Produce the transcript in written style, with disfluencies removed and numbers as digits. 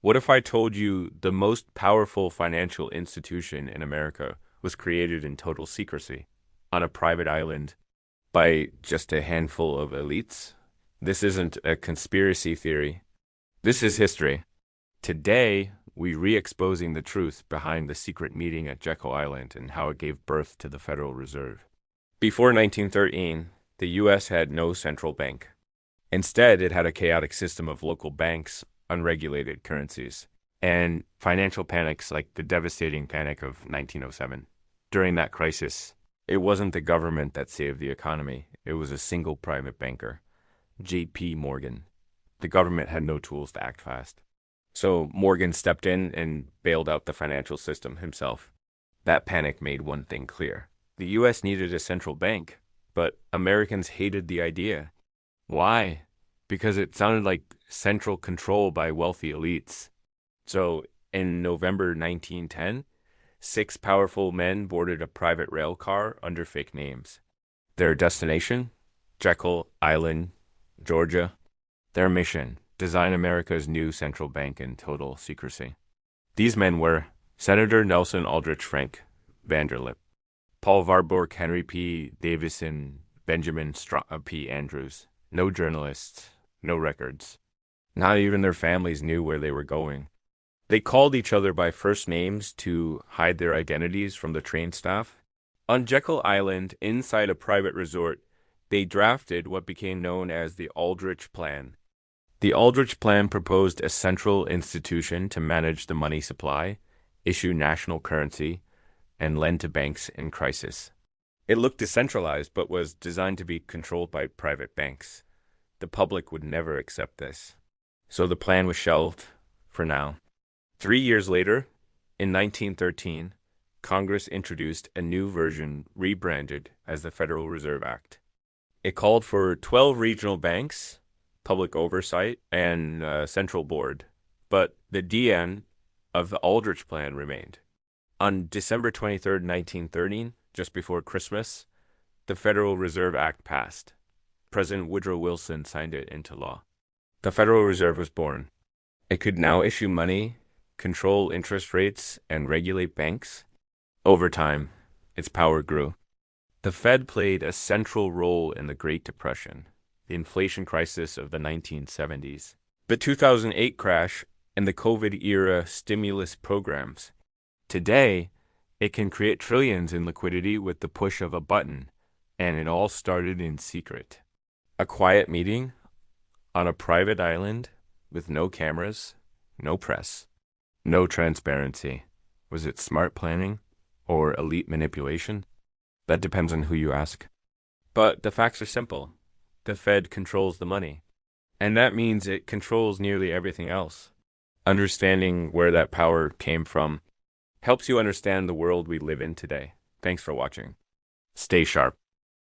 What if I told you the most powerful financial institution in America was created in total secrecy on a private island by just a handful of elites? This isn't a conspiracy theory. This is history. Today, we re-exposing the truth behind the secret meeting at Jekyll Island and how it gave birth to the Federal Reserve. Before 1913, the U.S. had no central bank. Instead, it had a chaotic system of local banks, unregulated currencies, and financial panics like the devastating panic of 1907. During that crisis, it wasn't the government that saved the economy. It was a single private banker, J.P. Morgan. The government had no tools to act fast. So Morgan stepped in and bailed out the financial system himself. That panic made one thing clear. The U.S. needed a central bank, but Americans hated the idea. Why? Because it sounded like central control by wealthy elites. So in November 1910, six powerful men boarded a private rail car under fake names. Their destination? Jekyll Island, Georgia. Their mission: design America's new central bank in total secrecy. These men were Senator Nelson Aldrich Frank Vanderlip, Paul Warburg, Henry P. Davison, Benjamin P. Andrews. No journalists, no records. Not even their families knew where they were going. They called each other by first names to hide their identities from the train staff. On Jekyll Island, inside a private resort, they drafted what became known as the Aldrich Plan. The Aldrich Plan proposed a central institution to manage the money supply, issue national currency, and lend to banks in crisis. It looked decentralized, but was designed to be controlled by private banks. The public would never accept this. So the plan was shelved for now. 3 years later, in 1913, Congress introduced a new version rebranded as the Federal Reserve Act. It called for 12 regional banks, public oversight, and a central board. But the DN of the Aldrich Plan remained. On December 23rd, 1913, just before Christmas, the Federal Reserve Act passed. President Woodrow Wilson signed it into law. The Federal Reserve was born. It could now issue money, control interest rates, and regulate banks. Over time, its power grew. The Fed played a central role in the Great Depression, the inflation crisis of the 1970s, the 2008 crash, and the COVID-era stimulus programs. Today, it can create trillions in liquidity with the push of a button, and it all started in secret. A quiet meeting on a private island with no cameras, no press, no transparency. Was it smart planning or elite manipulation? That depends on who you ask. But the facts are simple. The Fed controls the money, and that means it controls nearly everything else. Understanding where that power came from helps you understand the world we live in today. Thanks for watching. Stay sharp.